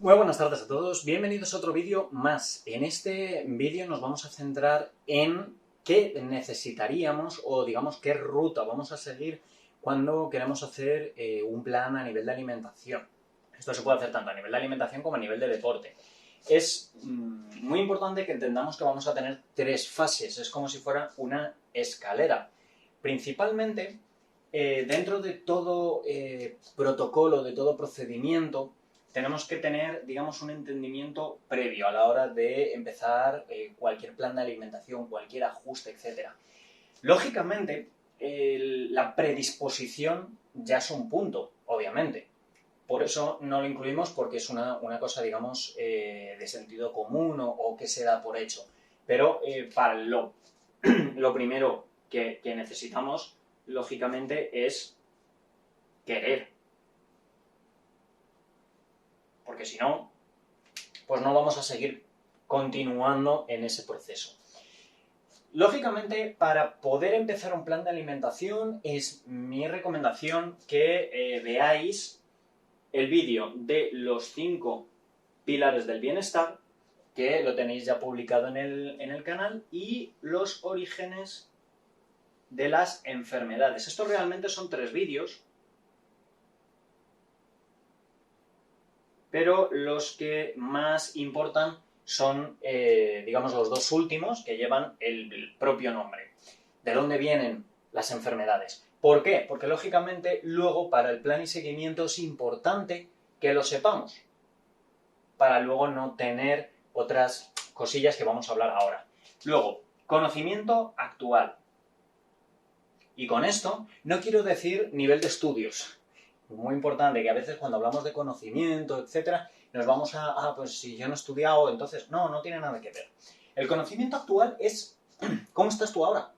Muy buenas tardes a todos, bienvenidos a otro vídeo más. En este vídeo nos vamos a centrar en qué necesitaríamos o digamos qué ruta vamos a seguir cuando queremos hacer un plan a nivel de alimentación. Esto se puede hacer tanto a nivel de alimentación como a nivel de deporte. Es muy importante que entendamos que vamos a tener tres fases, es como si fuera una escalera. Principalmente, dentro de todo protocolo, de todo procedimiento, tenemos que tener, digamos, un entendimiento previo a la hora de empezar cualquier plan de alimentación, cualquier ajuste, etc. Lógicamente, la predisposición ya es un punto, obviamente. Por eso no lo incluimos porque es una cosa, digamos, de sentido común o que se da por hecho. Pero para lo primero que necesitamos, lógicamente, es querer. Porque si no, pues no vamos a seguir continuando en ese proceso. Lógicamente, para poder empezar un plan de alimentación, es mi recomendación que veáis el vídeo de los 5 pilares del bienestar, que lo tenéis ya publicado en el canal, y los orígenes de las enfermedades. Estos realmente son 3 vídeos, pero los que más importan son, digamos, los 2 últimos, que llevan el propio nombre. ¿De dónde vienen las enfermedades? ¿Por qué? Porque, lógicamente, luego para el plan y seguimiento es importante que lo sepamos, para luego no tener otras cosillas que vamos a hablar ahora. Luego, conocimiento actual. Y con esto no quiero decir nivel de estudios. Muy importante, que a veces cuando hablamos de conocimiento, etcétera, nos vamos pues si yo no he estudiado, entonces no tiene nada que ver. El conocimiento actual es ¿cómo estás tú ahora?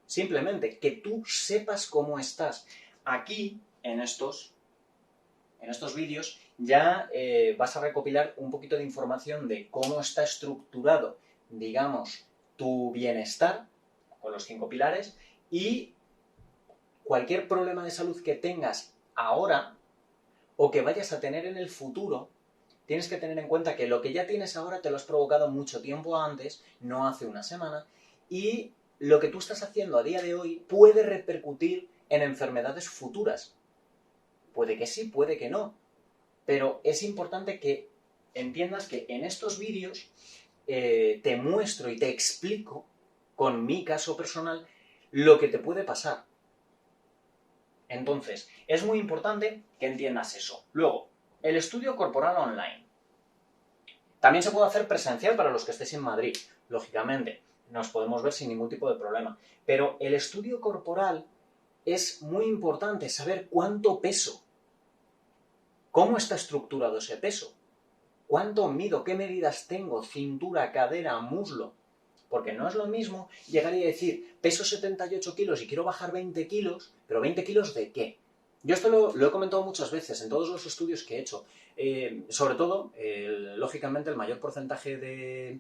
Simplemente, que tú sepas cómo estás. Aquí, en estos vídeos, ya vas a recopilar un poquito de información de cómo está estructurado, digamos, tu bienestar, con los 5 pilares, y cualquier problema de salud que tengas ahora o que vayas a tener en el futuro, tienes que tener en cuenta que lo que ya tienes ahora te lo has provocado mucho tiempo antes, no hace una semana, y lo que tú estás haciendo a día de hoy puede repercutir en enfermedades futuras. Puede que sí, puede que no, pero es importante que entiendas que en estos vídeos te muestro y te explico, con mi caso personal, lo que te puede pasar. Entonces, es muy importante que entiendas eso. Luego, el estudio corporal online. También se puede hacer presencial para los que estéis en Madrid, lógicamente. Nos podemos ver sin ningún tipo de problema. Pero el estudio corporal es muy importante saber cuánto peso, cómo está estructurado ese peso, cuánto mido, qué medidas tengo, cintura, cadera, muslo. Porque no es lo mismo llegar y decir, peso 78 kilos y quiero bajar 20 kilos, pero ¿20 kilos de qué? Yo esto lo he comentado muchas veces en todos los estudios que he hecho. Sobre todo, lógicamente, el mayor porcentaje de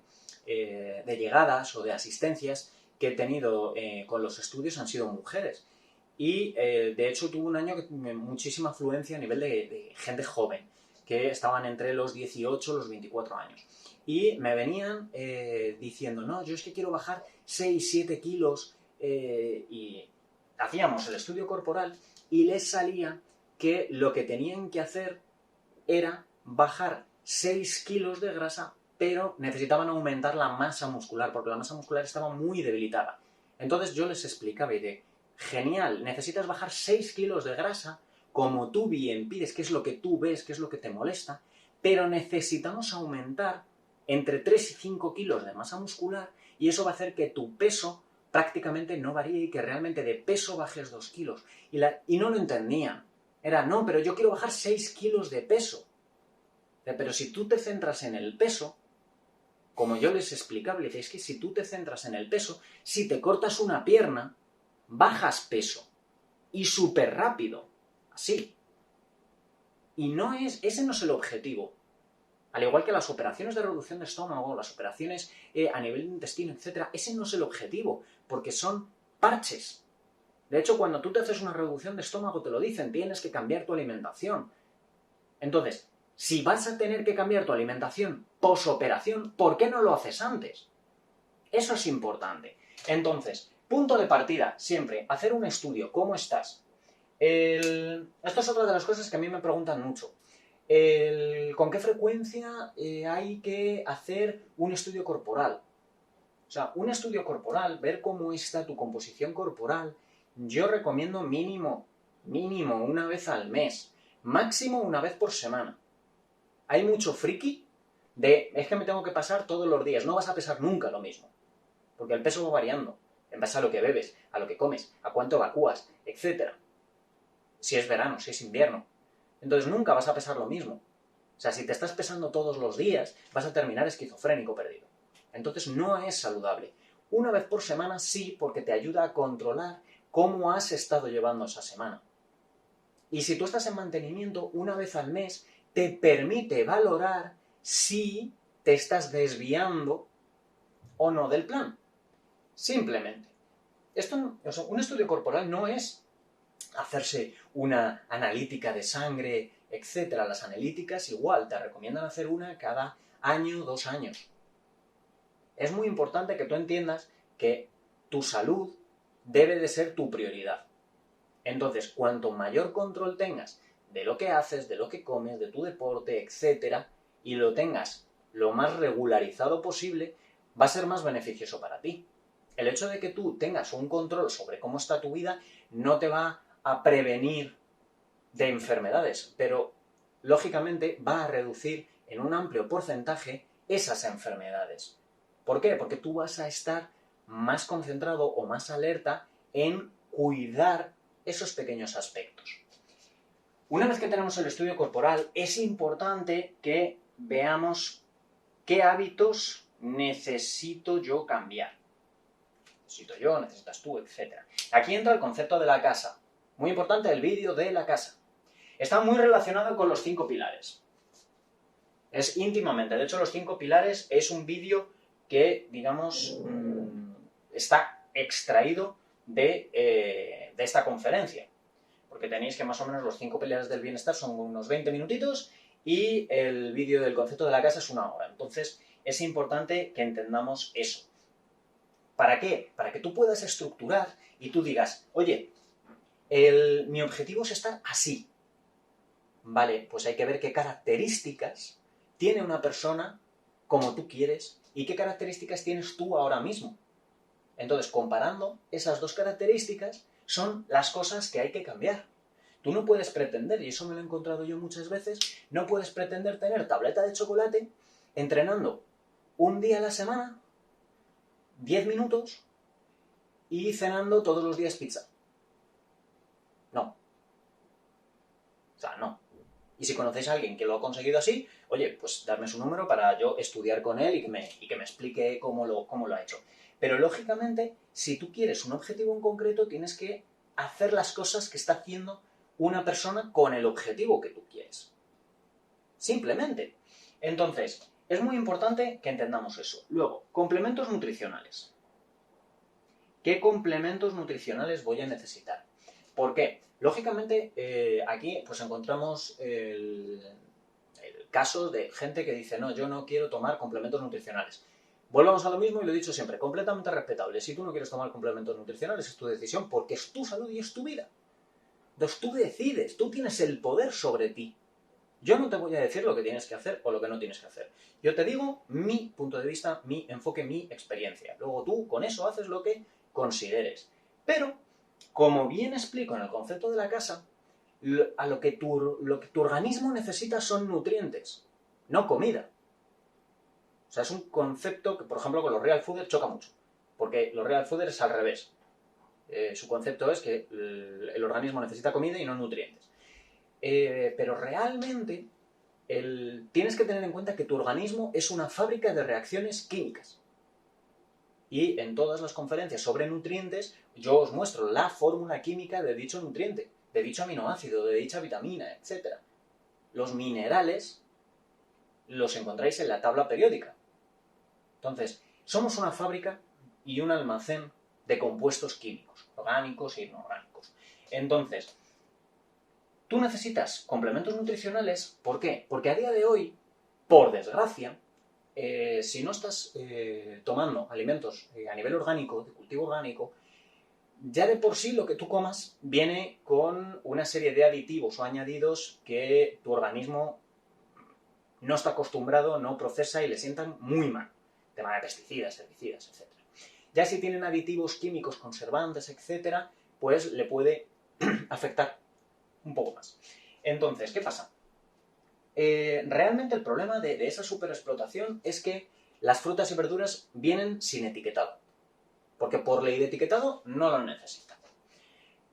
llegadas o de asistencias que he tenido con los estudios han sido mujeres. Y, de hecho, tuve un año que tuve muchísima afluencia a nivel de gente joven, que estaban entre los 18 y los 24 años. Y me venían diciendo, no, yo es que quiero bajar 6, 7 kilos, y hacíamos el estudio corporal y les salía que lo que tenían que hacer era bajar 6 kilos de grasa, pero necesitaban aumentar la masa muscular, porque la masa muscular estaba muy debilitada. Entonces yo les explicaba y de, genial, necesitas bajar 6 kilos de grasa, como tú bien pides, qué es lo que tú ves, qué es lo que te molesta, pero necesitamos aumentar entre 3 y 5 kilos de masa muscular y eso va a hacer que tu peso prácticamente no varíe y que realmente de peso bajes 2 kilos. Y no lo entendían. Era, no, pero yo quiero bajar 6 kilos de peso. Pero si tú te centras en el peso, como yo les explicaba, les decía, es que si tú te centras en el peso, si te cortas una pierna, bajas peso. Y súper rápido. Así. Y ese no es el objetivo. Al igual que las operaciones de reducción de estómago, las operaciones a nivel de intestino, etc., ese no es el objetivo, porque son parches. De hecho, cuando tú te haces una reducción de estómago te lo dicen, tienes que cambiar tu alimentación. Entonces, Si vas a tener que cambiar tu alimentación posoperación, ¿por qué no lo haces antes? Eso es importante. Entonces, punto de partida, siempre, hacer un estudio. ¿Cómo estás? Esto es otra de las cosas que a mí me preguntan mucho. ¿Con qué frecuencia hay que hacer un estudio corporal? O sea, un estudio corporal, ver cómo está tu composición corporal, yo recomiendo mínimo una vez al mes, máximo una vez por semana. Hay mucho friki es que me tengo que pasar todos los días, no vas a pesar nunca lo mismo, porque el peso va variando, en base a lo que bebes, a lo que comes, a cuánto evacúas, etc. Si es verano, si es invierno. Entonces nunca vas a pesar lo mismo. O sea, si te estás pesando todos los días, vas a terminar esquizofrénico perdido. Entonces no es saludable. Una vez por semana sí, porque te ayuda a controlar cómo has estado llevando esa semana. Y si tú estás en mantenimiento, una vez al mes, te permite valorar si te estás desviando o no del plan. Simplemente. Un estudio corporal no es hacerse una analítica de sangre, etc. Las analíticas igual, te recomiendan hacer una cada año, 2 años. Es muy importante que tú entiendas que tu salud debe de ser tu prioridad. Entonces, cuanto mayor control tengas de lo que haces, de lo que comes, de tu deporte, etc., y lo tengas lo más regularizado posible, va a ser más beneficioso para ti. El hecho de que tú tengas un control sobre cómo está tu vida no te va a prevenir de enfermedades, pero lógicamente va a reducir en un amplio porcentaje esas enfermedades. ¿Por qué? Porque tú vas a estar más concentrado o más alerta en cuidar esos pequeños aspectos. Una vez que tenemos el estudio corporal, es importante que veamos qué hábitos necesito yo cambiar. Necesito yo, necesitas tú, etc. Aquí entra el concepto de la casa. Muy importante el vídeo de la casa. Está muy relacionado con los 5 pilares. Es íntimamente. De hecho, los 5 pilares es un vídeo que, digamos, está extraído de esta conferencia. Porque tenéis que más o menos los 5 pilares del bienestar son unos 20 minutitos y el vídeo del concepto de la casa es 1 hora. Entonces, es importante que entendamos eso. ¿Para qué? Para que tú puedas estructurar y tú digas, oye, mi objetivo es estar así. Vale, pues hay que ver qué características tiene una persona como tú quieres y qué características tienes tú ahora mismo. Entonces, comparando esas 2 características, son las cosas que hay que cambiar. Tú no puedes pretender, y eso me lo he encontrado yo muchas veces, no puedes pretender tener tableta de chocolate entrenando un día a la semana, 10 minutos, y cenando todos los días pizza. No. O sea, no. Y si conocéis a alguien que lo ha conseguido así, oye, pues darme su número para yo estudiar con él y que me explique cómo lo ha hecho. Pero lógicamente, si tú quieres un objetivo en concreto, tienes que hacer las cosas que está haciendo una persona con el objetivo que tú quieres. Simplemente. Entonces, es muy importante que entendamos eso. Luego, complementos nutricionales. ¿Qué complementos nutricionales voy a necesitar? ¿Por qué? Lógicamente, aquí pues encontramos el caso de gente que dice, no, yo no quiero tomar complementos nutricionales. Volvamos a lo mismo y lo he dicho siempre, completamente respetable. Si tú no quieres tomar complementos nutricionales es tu decisión porque es tu salud y es tu vida. Entonces tú decides, tú tienes el poder sobre ti. Yo no te voy a decir lo que tienes que hacer o lo que no tienes que hacer. Yo te digo mi punto de vista, mi enfoque, mi experiencia. Luego tú con eso haces lo que consideres. Pero, como bien explico en el concepto de la casa, lo que tu organismo necesita son nutrientes, no comida. O sea, es un concepto que, por ejemplo, con los real fooders choca mucho. Porque los real fooders es al revés. Su concepto es que el organismo necesita comida y no nutrientes. Pero realmente tienes que tener en cuenta que tu organismo es una fábrica de reacciones químicas. Y en todas las conferencias sobre nutrientes yo os muestro la fórmula química de dicho nutriente, de dicho aminoácido, de dicha vitamina, etc. Los minerales los encontráis en la tabla periódica. Entonces, somos una fábrica y un almacén de compuestos químicos, orgánicos e inorgánicos. Entonces, tú necesitas complementos nutricionales. ¿Por qué? Porque a día de hoy, por desgracia, si no estás tomando alimentos a nivel orgánico, de cultivo orgánico, ya de por sí lo que tú comas viene con una serie de aditivos o añadidos que tu organismo no está acostumbrado, no procesa y le sientan muy mal. Tema de pesticidas, herbicidas, etc. Ya si tienen aditivos químicos, conservantes, etc., pues le puede afectar un poco más. Entonces, ¿qué pasa? Realmente el problema de esa superexplotación es que las frutas y verduras vienen sin etiquetado. Porque por ley de etiquetado no lo necesitan.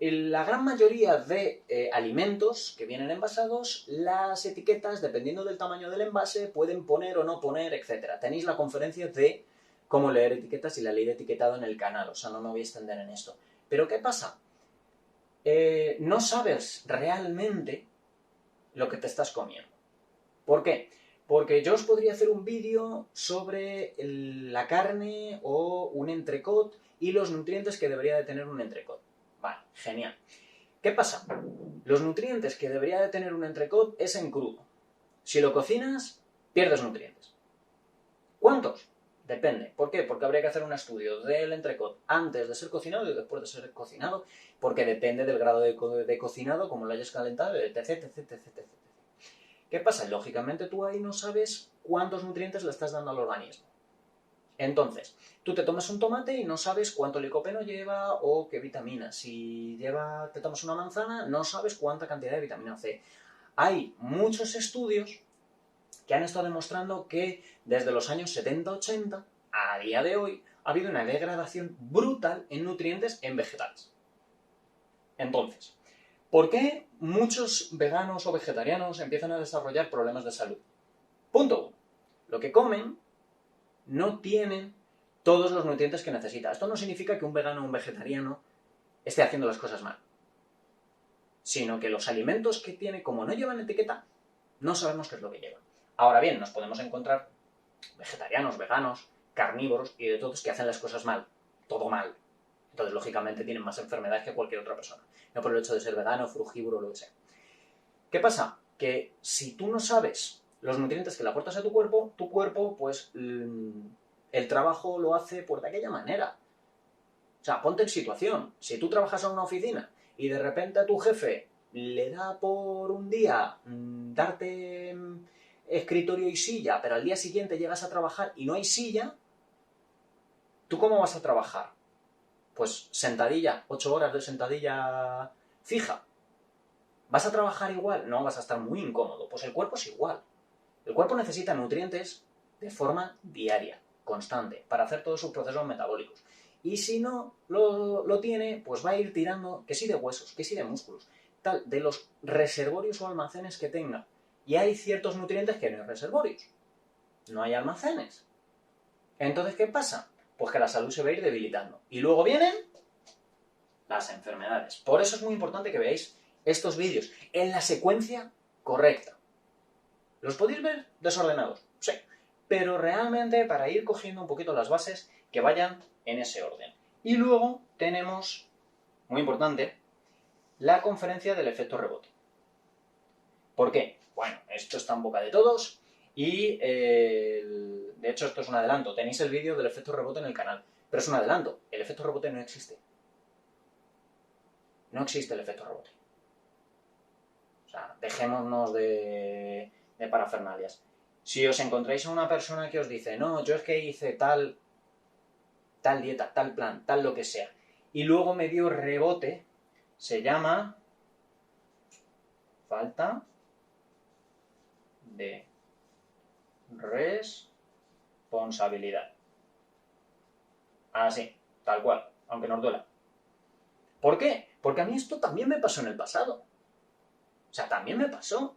La gran mayoría de alimentos que vienen envasados, las etiquetas, dependiendo del tamaño del envase, pueden poner o no poner, etc. Tenéis la conferencia de cómo leer etiquetas y la ley de etiquetado en el canal, o sea, no me voy a extender en esto. Pero ¿qué pasa? No sabes realmente lo que te estás comiendo. ¿Por qué? Porque yo os podría hacer un vídeo sobre la carne o un entrecot y los nutrientes que debería de tener un entrecot. Vale, genial. ¿Qué pasa? Los nutrientes que debería de tener un entrecot es en crudo. Si lo cocinas, pierdes nutrientes. ¿Cuántos? Depende. ¿Por qué? Porque habría que hacer un estudio del entrecot antes de ser cocinado y después de ser cocinado, porque depende del grado de cocinado, como lo hayas calentado, etc, etc, etc, etc. ¿Qué pasa? Lógicamente tú ahí no sabes cuántos nutrientes le estás dando al organismo. Entonces, tú te tomas un tomate y no sabes cuánto licopeno lleva o qué vitamina. Si te tomas una manzana, no sabes cuánta cantidad de vitamina C. Hay muchos estudios que han estado demostrando que desde los años 70-80 a día de hoy ha habido una degradación brutal en nutrientes en vegetales. Entonces, ¿por qué muchos veganos o vegetarianos empiezan a desarrollar problemas de salud? Punto 1. Lo que comen no tienen todos los nutrientes que necesita. Esto no significa que un vegano o un vegetariano esté haciendo las cosas mal, sino que los alimentos que tiene, como no llevan etiqueta, no sabemos qué es lo que llevan. Ahora bien, nos podemos encontrar vegetarianos, veganos, carnívoros y de todos que hacen las cosas mal, todo mal. Entonces, lógicamente, tienen más enfermedades que cualquier otra persona. No por el hecho de ser vegano, frugívoro o lo que sea. ¿Qué pasa? Que si tú no sabes los nutrientes que le aportas a tu cuerpo, pues el trabajo lo hace pues, de aquella manera. O sea, ponte en situación. Si tú trabajas en una oficina y de repente a tu jefe le da por un día darte escritorio y silla, pero al día siguiente llegas a trabajar y no hay silla, ¿tú cómo vas a trabajar? Pues sentadilla, 8 horas de sentadilla fija. ¿Vas a trabajar igual? No, vas a estar muy incómodo. Pues el cuerpo es igual. El cuerpo necesita nutrientes de forma diaria, constante, para hacer todos sus procesos metabólicos. Y si no lo tiene, pues va a ir tirando, que sí de huesos, que sí de músculos, tal, de los reservorios o almacenes que tenga. Y hay ciertos nutrientes que no hay reservorios. No hay almacenes. Entonces, ¿qué pasa? Pues que la salud se va a ir debilitando. Y luego vienen las enfermedades. Por eso es muy importante que veáis estos vídeos en la secuencia correcta. ¿Los podéis ver desordenados? Sí. Pero realmente para ir cogiendo un poquito las bases, que vayan en ese orden. Y luego tenemos, muy importante, la conferencia del efecto rebote. ¿Por qué? Bueno, esto está en boca de todos y de hecho esto es un adelanto. Tenéis el vídeo del efecto rebote en el canal, pero es un adelanto. El efecto rebote no existe. No existe el efecto rebote. O sea, dejémonos de parafernalias. Si os encontráis a una persona que os dice, no, yo es que hice tal dieta, tal plan, tal lo que sea, y luego me dio rebote, se llama falta de responsabilidad. Así, tal cual, aunque nos duela. ¿Por qué? Porque a mí esto también me pasó en el pasado. O sea, también me pasó.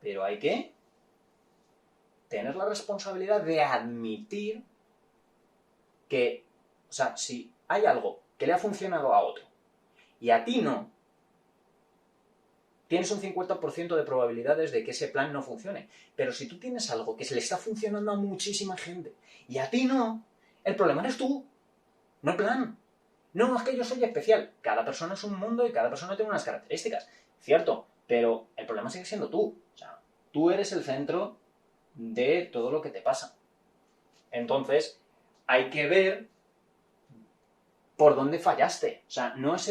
Pero hay que tener la responsabilidad de admitir que, o sea, si hay algo que le ha funcionado a otro y a ti no, tienes un 50% de probabilidades de que ese plan no funcione. Pero si tú tienes algo que se le está funcionando a muchísima gente y a ti no, el problema eres tú, no el plan. No, es que yo soy especial. Cada persona es un mundo y cada persona tiene unas características. Cierto, pero el problema sigue siendo tú. O sea, tú eres el centro de todo lo que te pasa. Entonces, hay que ver por dónde fallaste. O sea, no es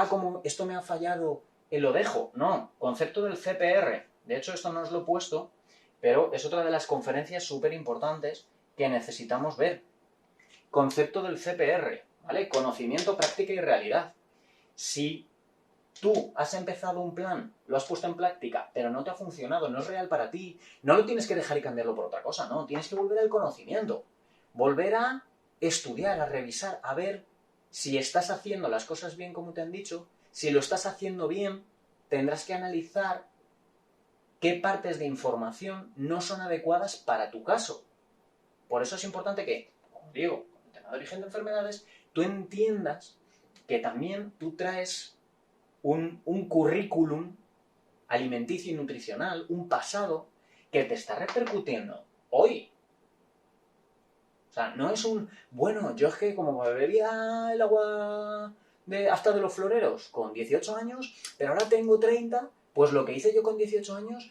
como esto me ha fallado, lo dejo. No, concepto del CPR. De hecho, esto no os lo he puesto, pero es otra de las conferencias súper importantes que necesitamos ver. Concepto del CPR, ¿vale? Conocimiento, práctica y realidad. Si tú has empezado un plan, lo has puesto en práctica, pero no te ha funcionado, no es real para ti, no lo tienes que dejar y cambiarlo por otra cosa, no. Tienes que volver al conocimiento. Volver a estudiar, a revisar, a ver si estás haciendo las cosas bien como te han dicho. Si lo estás haciendo bien, tendrás que analizar qué partes de información no son adecuadas para tu caso. Por eso es importante que, como digo, con el tema de origen de enfermedades, tú entiendas que también tú traes un currículum alimenticio y nutricional, un pasado que te está repercutiendo hoy. O sea, no es bueno, yo es que como me bebía el agua hasta de los floreros con 18 años, pero ahora tengo 30, pues lo que hice yo con 18 años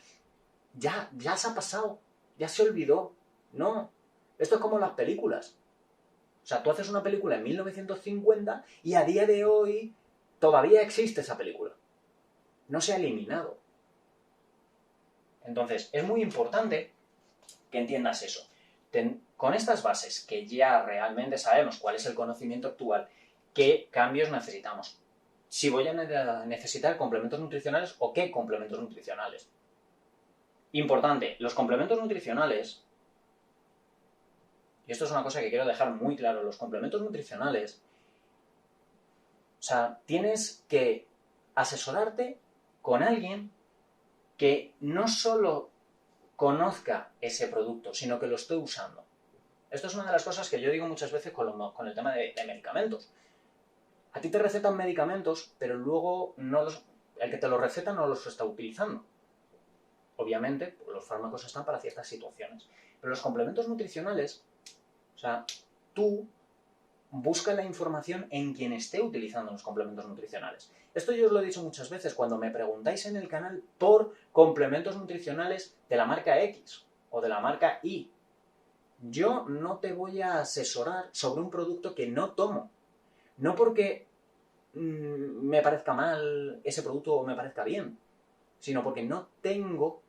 ya se ha pasado, ya se olvidó. No, esto es como las películas. O sea, tú haces una película en 1950 y a día de hoy todavía existe esa película. No se ha eliminado. Entonces, es muy importante que entiendas eso. Con estas bases, que ya realmente sabemos cuál es el conocimiento actual, qué cambios necesitamos. Si voy a necesitar complementos nutricionales o qué complementos nutricionales. Importante, los complementos nutricionales, y esto es una cosa que quiero dejar muy claro, los complementos nutricionales, o sea, tienes que asesorarte con alguien que no solo conozca ese producto, sino que lo esté usando. Esto es una de las cosas que yo digo muchas veces con el tema de medicamentos. A ti te recetan medicamentos, pero luego el que te los receta no los está utilizando. Obviamente, los fármacos están para ciertas situaciones. Pero los complementos nutricionales, o sea, tú busca la información en quien esté utilizando los complementos nutricionales. Esto yo os lo he dicho muchas veces cuando me preguntáis en el canal por complementos nutricionales de la marca X o de la marca Y. Yo no te voy a asesorar sobre un producto que no tomo. No porque me parezca mal ese producto o me parezca bien, sino porque no tengo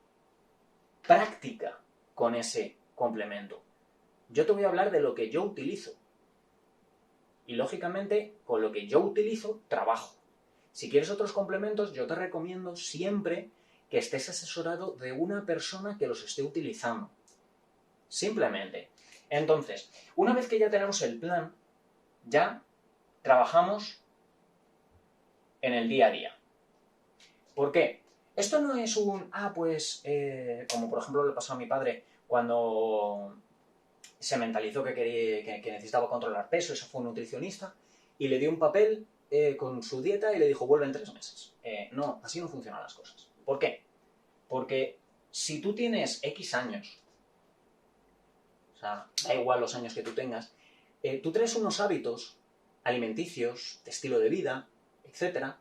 práctica con ese complemento. Yo te voy a hablar de lo que yo utilizo. Y lógicamente, con lo que yo utilizo, trabajo. Si quieres otros complementos, yo te recomiendo siempre que estés asesorado de una persona que los esté utilizando. Simplemente. Entonces, una vez que ya tenemos el plan, ya trabajamos en el día a día. ¿Por qué? Esto no es como por ejemplo le pasó a mi padre cuando se mentalizó que necesitaba controlar peso, eso fue un nutricionista, y le dio un papel con su dieta y le dijo, vuelve en 3 meses. No, así no funcionan las cosas. ¿Por qué? Porque si tú tienes X años, o sea, da igual los años que tú tengas, tú traes unos hábitos alimenticios, de estilo de vida, etcétera,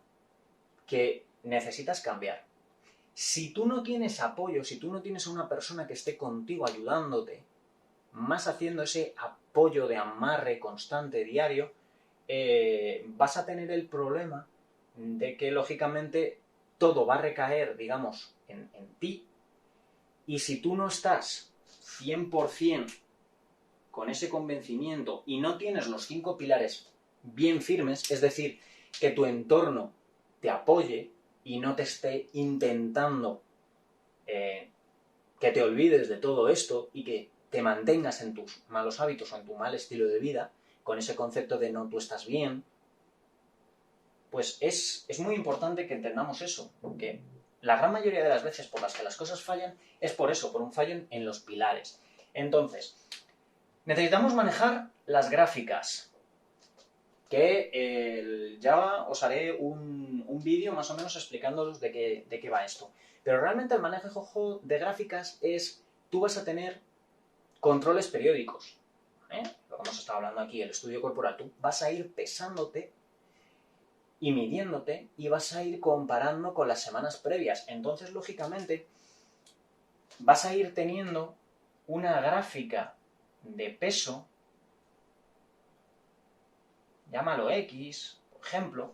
que necesitas cambiar. Si tú no tienes apoyo, si tú no tienes a una persona que esté contigo ayudándote, más haciendo ese apoyo de amarre constante, diario, vas a tener el problema de que, lógicamente, todo va a recaer, digamos, en ti. Y si tú no estás 100% con ese convencimiento y no tienes los 5 pilares bien firmes, es decir, que tu entorno te apoye y no te esté intentando que te olvides de todo esto y que te mantengas en tus malos hábitos o en tu mal estilo de vida, con ese concepto de no, tú estás bien, pues es muy importante que entendamos eso, porque la gran mayoría de las veces por las que las cosas fallan es por eso, por un fallo en los pilares. Entonces, necesitamos manejar las gráficas, que ya os haré un vídeo más o menos explicándoos de qué va esto. Pero realmente el manejo de gráficas es, tú vas a tener controles periódicos, lo que hemos estado hablando aquí, el estudio corporal, tú vas a ir pesándote y midiéndote y vas a ir comparando con las semanas previas. Entonces, lógicamente, vas a ir teniendo una gráfica de peso, llámalo X, por ejemplo,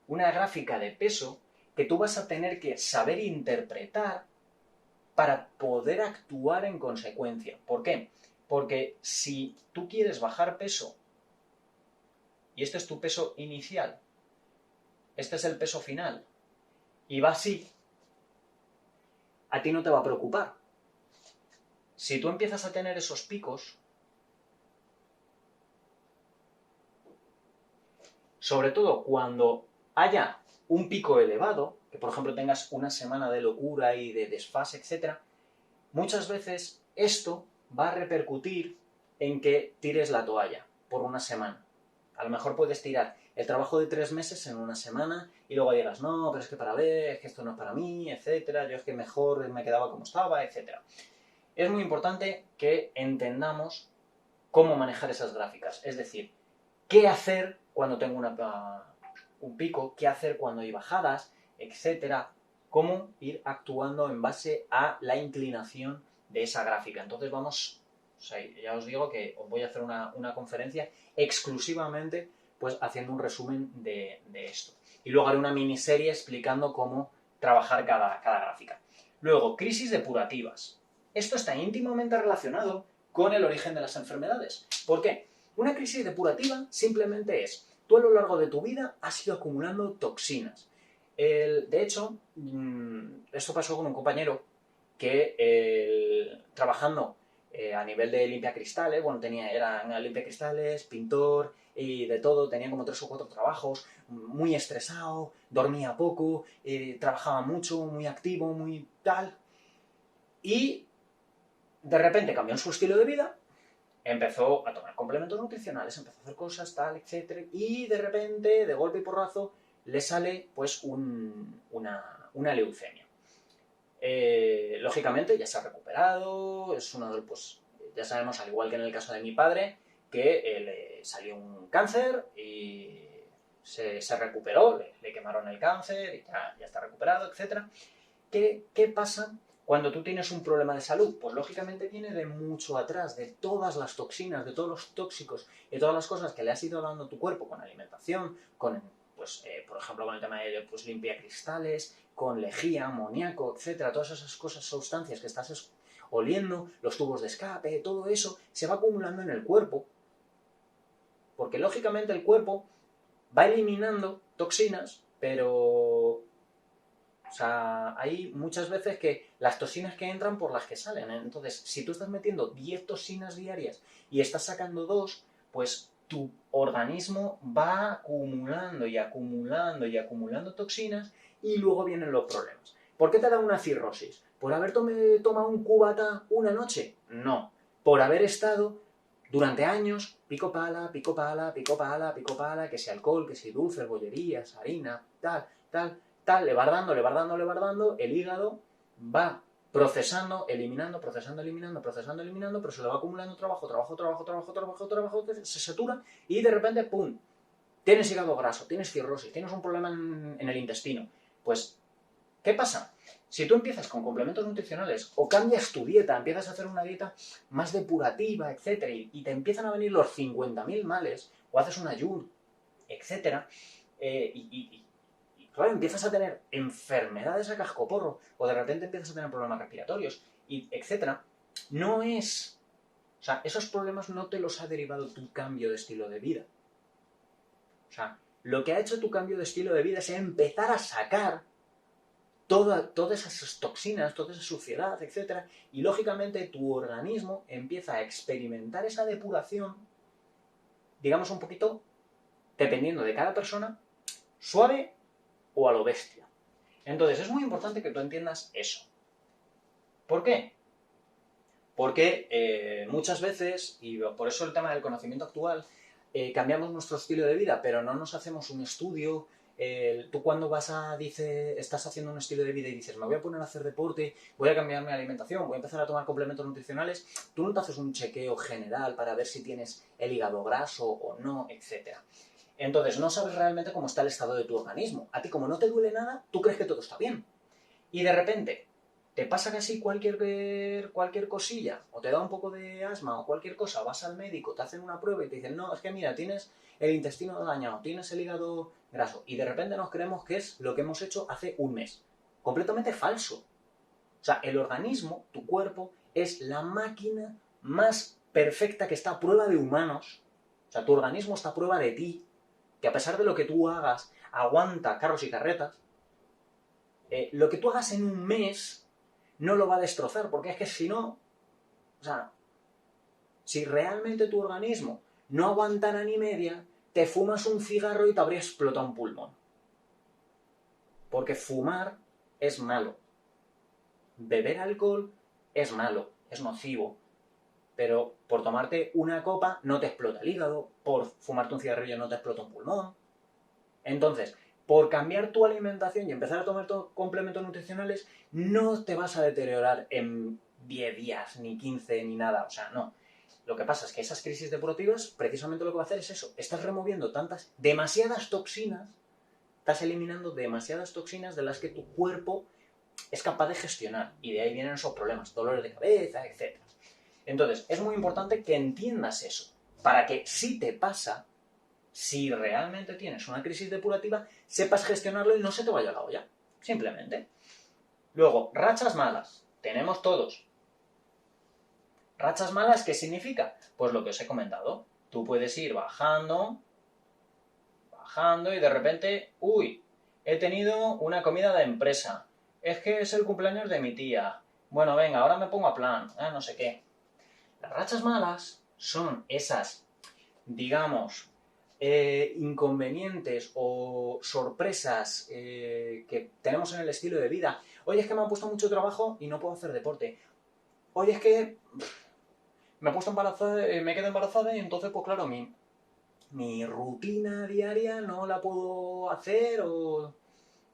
una gráfica de peso que tú vas a tener que saber interpretar para poder actuar en consecuencia. ¿Por qué? Porque si tú quieres bajar peso y este es tu peso inicial, este es el peso final, y va así, a ti no te va a preocupar. Si tú empiezas a tener esos picos, sobre todo cuando haya un pico elevado, que por ejemplo tengas una semana de locura y de desfase, etc., muchas veces esto va a repercutir en que tires la toalla por una semana. A lo mejor puedes tirar el trabajo de 3 meses en una semana y luego digas, no, pero es que para ver, es que esto no es para mí, etcétera, yo es que mejor me quedaba como estaba, etcétera. Es muy importante que entendamos cómo manejar esas gráficas, es decir, qué hacer cuando tengo un pico, qué hacer cuando hay bajadas, etcétera, cómo ir actuando en base a la inclinación de esa gráfica. Entonces vamos, o sea, ya os digo que os voy a hacer una conferencia exclusivamente pues haciendo un resumen de esto. Y luego haré una miniserie explicando cómo trabajar cada gráfica. Luego, crisis depurativas. Esto está íntimamente relacionado con el origen de las enfermedades. ¿Por qué? Una crisis depurativa simplemente es, tú a lo largo de tu vida has ido acumulando toxinas. De hecho, esto pasó con un compañero que trabajando a nivel de limpiacristales, bueno, era limpiacristales, pintor y de todo, tenía como 3 o 4 trabajos, muy estresado, dormía poco, trabajaba mucho, muy activo, muy tal, y de repente cambió su estilo de vida, empezó a tomar complementos nutricionales, empezó a hacer cosas, tal, etc. Y de repente, de golpe y porrazo, le sale pues una leucemia. Lógicamente ya se ha recuperado, es uno de, pues ya sabemos, al igual que en el caso de mi padre, que le salió un cáncer y se recuperó, le quemaron el cáncer y ya está recuperado, etc. ¿Qué pasa cuando tú tienes un problema de salud? Pues lógicamente viene de mucho atrás, de todas las toxinas, de todos los tóxicos, de todas las cosas que le has ido dando a tu cuerpo con alimentación, con, pues, por ejemplo, con el tema de pues, limpiacristales, con lejía, amoníaco, etcétera, todas esas cosas, sustancias que estás oliendo, los tubos de escape, todo eso se va acumulando en el cuerpo, porque lógicamente el cuerpo va eliminando toxinas, pero o sea, hay muchas veces que las toxinas que entran por las que salen, ¿eh? Entonces, si tú estás metiendo 10 toxinas diarias y estás sacando 2, pues tu organismo va acumulando y acumulando y acumulando toxinas y luego vienen los problemas. ¿Por qué te da una cirrosis? ¿Por haber tomado un cubata una noche? No. Por haber estado durante años pico pala, pico pala, pico pala, pico pala, que si alcohol, que si dulces, bollerías, harina, tal, tal, le va dando, el hígado va procesando, eliminando, procesando, eliminando, procesando, eliminando, pero se le va acumulando trabajo, se satura y de repente, ¡pum!, tienes hígado graso, tienes cirrosis, tienes un problema en el intestino. Pues, ¿qué pasa? Si tú empiezas con complementos nutricionales o cambias tu dieta, empiezas a hacer una dieta más depurativa, etc., y te empiezan a venir los 50.000 males, o haces un ayuno, etc., claro, empiezas a tener enfermedades a cascoporro, o de repente empiezas a tener problemas respiratorios, y etcétera, no es... O sea, esos problemas no te los ha derivado tu cambio de estilo de vida. O sea, lo que ha hecho tu cambio de estilo de vida es empezar a sacar todas esas toxinas, toda esa suciedad, etcétera, y lógicamente tu organismo empieza a experimentar esa depuración, digamos un poquito, dependiendo de cada persona, suave o a lo bestia. Entonces es muy importante que tú entiendas eso. ¿Por qué? Porque muchas veces, y por eso el tema del conocimiento actual, cambiamos nuestro estilo de vida, pero no nos hacemos un estudio. Tú cuando estás haciendo un estilo de vida y dices, me voy a poner a hacer deporte, voy a cambiar mi alimentación, voy a empezar a tomar complementos nutricionales, tú no te haces un chequeo general para ver si tienes el hígado graso o no, etc. Entonces no sabes realmente cómo está el estado de tu organismo. A ti, como no te duele nada, tú crees que todo está bien. Y de repente te pasa casi cualquier cosilla, o te da un poco de asma o cualquier cosa, vas al médico, te hacen una prueba y te dicen, no, es que mira, tienes el intestino dañado, tienes el hígado graso, y de repente nos creemos que es lo que hemos hecho hace un mes. Completamente falso. O sea, el organismo, tu cuerpo, es la máquina más perfecta que está a prueba de humanos. O sea, tu organismo está a prueba de ti, que a pesar de lo que tú hagas, aguanta carros y carretas. Lo que tú hagas en un mes no lo va a destrozar, porque es que si no, o sea, si realmente tu organismo no aguantara ni media, te fumas un cigarro y te habría explotado un pulmón. Porque fumar es malo. Beber alcohol es malo, es nocivo. Pero por tomarte una copa no te explota el hígado, por fumarte un cigarrillo no te explota un pulmón. Entonces, por cambiar tu alimentación y empezar a tomar complementos nutricionales, no te vas a deteriorar en 10 días, ni 15, ni nada. O sea, no. Lo que pasa es que esas crisis depurativas, precisamente lo que va a hacer es eso. Estás removiendo demasiadas toxinas, estás eliminando demasiadas toxinas de las que tu cuerpo es capaz de gestionar. Y de ahí vienen esos problemas, dolores de cabeza, etc. Entonces, es muy importante que entiendas eso, para que si te pasa, si realmente tienes una crisis depurativa, sepas gestionarlo y no se te vaya la olla. Simplemente. Luego, rachas malas. Tenemos todos. ¿Rachas malas qué significa? Pues lo que os he comentado. Tú puedes ir bajando y de repente, uy, he tenido una comida de empresa. Es que es el cumpleaños de mi tía. Bueno, venga, ahora me pongo a plan. No sé qué. Las rachas malas son esas, digamos, inconvenientes o sorpresas que tenemos en el estilo de vida. Oye, es que me han puesto mucho trabajo y no puedo hacer deporte. Oye, es que me he puesto embarazada, me quedo embarazada y entonces, pues claro, mi rutina diaria no la puedo hacer, o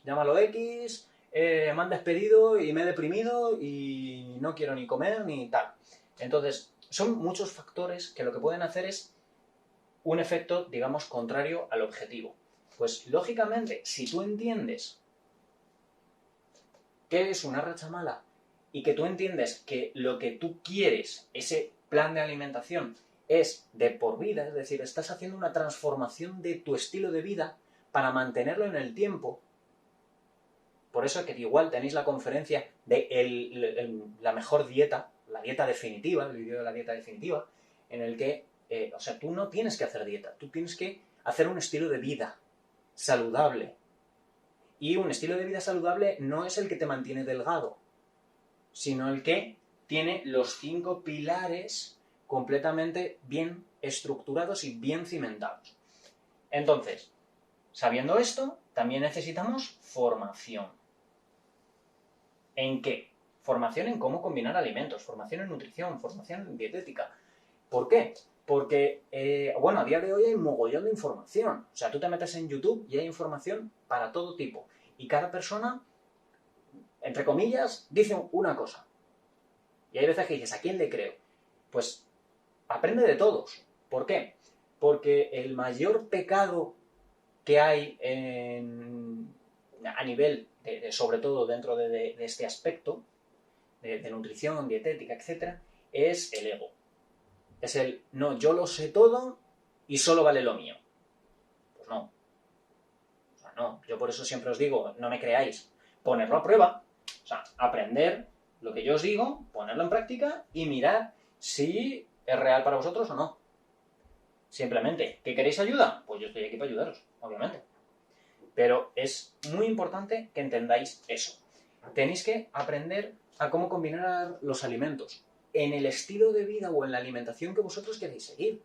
llámalo X, me han despedido y me he deprimido y no quiero ni comer ni tal. Entonces, son muchos factores que lo que pueden hacer es un efecto, digamos, contrario al objetivo. Pues, lógicamente, si tú entiendes qué es una racha mala y que tú entiendes que lo que tú quieres, ese plan de alimentación, es de por vida, es decir, estás haciendo una transformación de tu estilo de vida para mantenerlo en el tiempo. Por eso es que igual tenéis la conferencia de la mejor dieta, la dieta definitiva, el vídeo de la dieta definitiva, en el que, o sea, tú no tienes que hacer dieta, tú tienes que hacer un estilo de vida saludable. Y un estilo de vida saludable no es el que te mantiene delgado, sino el que tiene los 5 pilares completamente bien estructurados y bien cimentados. Entonces, sabiendo esto, también necesitamos formación. ¿En qué? Formación en cómo combinar alimentos, formación en nutrición, formación en dietética. ¿Por qué? Porque, a día de hoy hay un mogollón de información. O sea, tú te metes en YouTube y hay información para todo tipo. Y cada persona, entre comillas, dice una cosa. Y hay veces que dices, ¿a quién le creo? Pues aprende de todos. ¿Por qué? Porque el mayor pecado que hay a nivel, sobre todo dentro de este aspecto, de nutrición, dietética, etc., es el ego. Es el, no, yo lo sé todo y solo vale lo mío. Pues no. O sea, no. Yo por eso siempre os digo, no me creáis. Ponerlo a prueba. O sea, aprender lo que yo os digo, ponerlo en práctica y mirar si es real para vosotros o no. Simplemente, ¿que queréis ayuda? Pues yo estoy aquí para ayudaros, obviamente. Pero es muy importante que entendáis eso. Tenéis que aprender a cómo combinar los alimentos en el estilo de vida o en la alimentación que vosotros queréis seguir.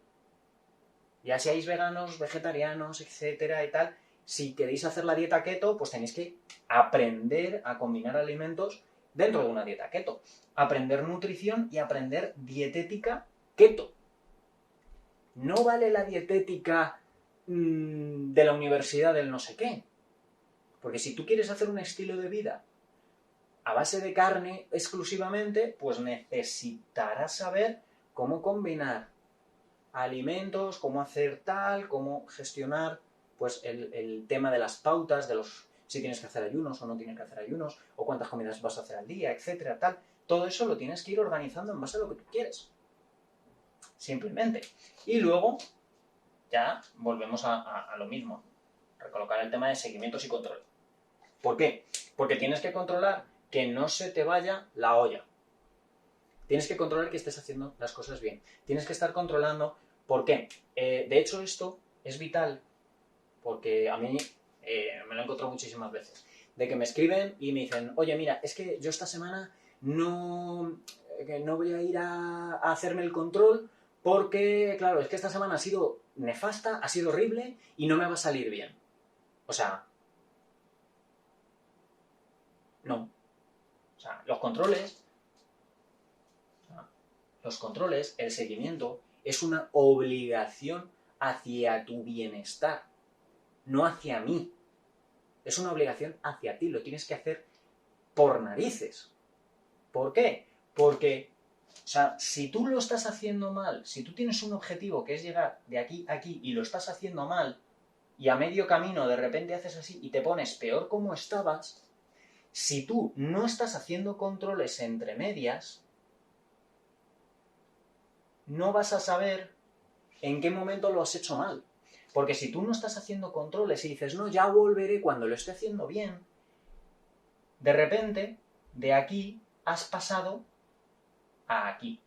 Ya seáis veganos, vegetarianos, etcétera y tal, si queréis hacer la dieta keto, pues tenéis que aprender a combinar alimentos dentro de una dieta keto. Aprender nutrición y aprender dietética keto. No vale la dietética de la universidad del no sé qué. Porque si tú quieres hacer un estilo de vida a base de carne exclusivamente, pues necesitarás saber cómo combinar alimentos, cómo hacer tal, cómo gestionar pues el tema de las pautas, de los si tienes que hacer ayunos o no tienes que hacer ayunos, o cuántas comidas vas a hacer al día, etcétera, tal. Todo eso lo tienes que ir organizando en base a lo que tú quieres. Simplemente. Y luego ya volvemos a lo mismo. Recolocar el tema de seguimientos y control. ¿Por qué? Porque tienes que controlar que no se te vaya la olla. Tienes que controlar que estés haciendo las cosas bien. Tienes que estar controlando. ¿Por qué? De hecho, esto es vital porque a mí me lo he encontrado muchísimas veces. De que me escriben y me dicen, oye, mira, es que yo esta semana no voy a ir a hacerme el control porque, claro, es que esta semana ha sido nefasta, ha sido horrible y no me va a salir bien. O sea, no. O sea, los controles, el seguimiento, es una obligación hacia tu bienestar, no hacia mí. Es una obligación hacia ti, lo tienes que hacer por narices. ¿Por qué? Porque, o sea, si tú lo estás haciendo mal, si tú tienes un objetivo que es llegar de aquí a aquí y lo estás haciendo mal, y a medio camino de repente haces así y te pones peor como estabas, si tú no estás haciendo controles entre medias, no vas a saber en qué momento lo has hecho mal. Porque si tú no estás haciendo controles y dices, no, ya volveré cuando lo esté haciendo bien, de repente, de aquí has pasado a aquí.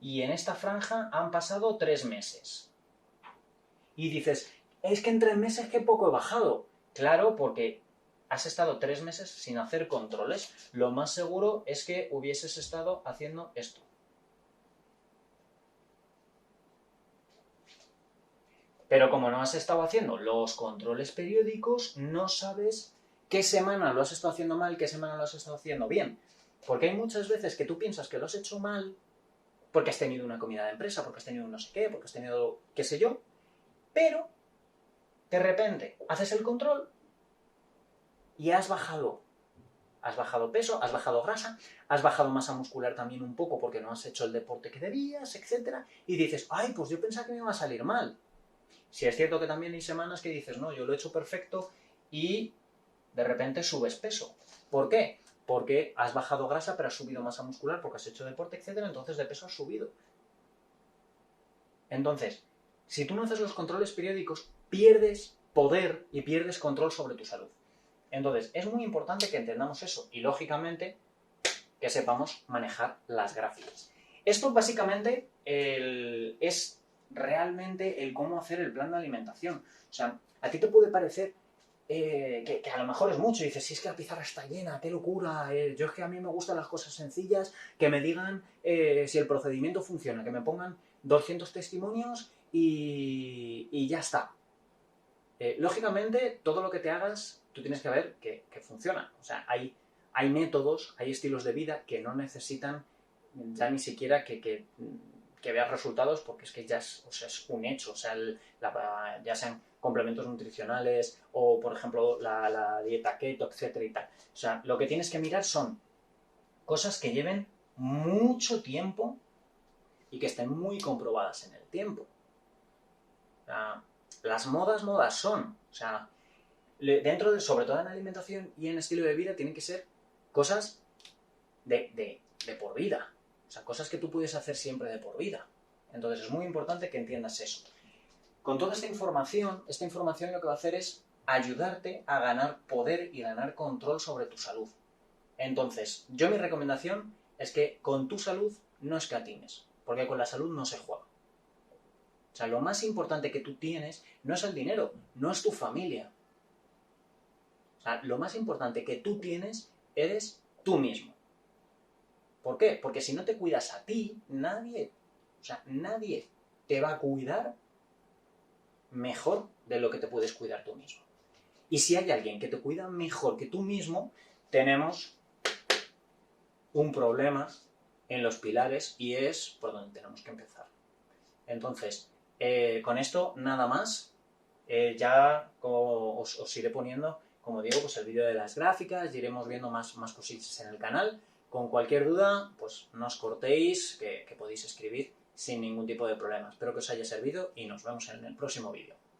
Y en esta franja han pasado 3 meses. Y dices, es que en 3 meses qué poco he bajado. Claro, porque has estado 3 meses sin hacer controles. Lo más seguro es que hubieses estado haciendo esto. Pero como no has estado haciendo los controles periódicos, no sabes qué semana lo has estado haciendo mal, qué semana lo has estado haciendo bien. Porque hay muchas veces que tú piensas que lo has hecho mal porque has tenido una comida de empresa, porque has tenido un no sé qué, porque has tenido qué sé yo, pero de repente haces el control y has bajado peso, has bajado grasa, has bajado masa muscular también un poco porque no has hecho el deporte que debías, etc. Y dices, ay, pues yo pensaba que me iba a salir mal. Si es cierto que también hay semanas que dices, no, yo lo he hecho perfecto y de repente subes peso. ¿Por qué? Porque has bajado grasa pero has subido masa muscular porque has hecho deporte, etc. Entonces de peso has subido. Entonces, si tú no haces los controles periódicos, pierdes poder y pierdes control sobre tu salud. Entonces, es muy importante que entendamos eso y, lógicamente, que sepamos manejar las gráficas. Esto, básicamente, es realmente el cómo hacer el plan de alimentación. O sea, a ti te puede parecer que a lo mejor es mucho, y dices, si es que la pizarra está llena, qué locura, yo es que a mí me gustan las cosas sencillas, que me digan si el procedimiento funciona, que me pongan 200 testimonios y ya está. Lógicamente, todo lo que te hagas, tú tienes que ver que funciona. O sea, hay métodos, hay estilos de vida que no necesitan ya ni siquiera que veas resultados porque es que ya es un hecho. O sea, ya sean complementos nutricionales o, por ejemplo, la dieta keto, etcétera y tal. O sea, lo que tienes que mirar son cosas que lleven mucho tiempo y que estén muy comprobadas en el tiempo. O sea, las modas son. O sea, dentro de, sobre todo en alimentación y en estilo de vida, tienen que ser cosas de por vida. O sea, cosas que tú puedes hacer siempre de por vida. Entonces es muy importante que entiendas eso. Con toda esta información lo que va a hacer es ayudarte a ganar poder y ganar control sobre tu salud. Entonces, mi recomendación es que con tu salud no escatimes, porque con la salud no se juega. O sea, lo más importante que tú tienes no es el dinero, no es tu familia. O sea, lo más importante que tú tienes eres tú mismo. ¿Por qué? Porque si no te cuidas a ti, nadie te va a cuidar mejor de lo que te puedes cuidar tú mismo. Y si hay alguien que te cuida mejor que tú mismo, tenemos un problema en los pilares y es por donde tenemos que empezar. Entonces, con esto nada más. Ya os iré poniendo, como digo, pues el vídeo de las gráficas, y iremos viendo más cositas en el canal. Con cualquier duda, pues no os cortéis, que podéis escribir sin ningún tipo de problema. Espero que os haya servido y nos vemos en el próximo vídeo.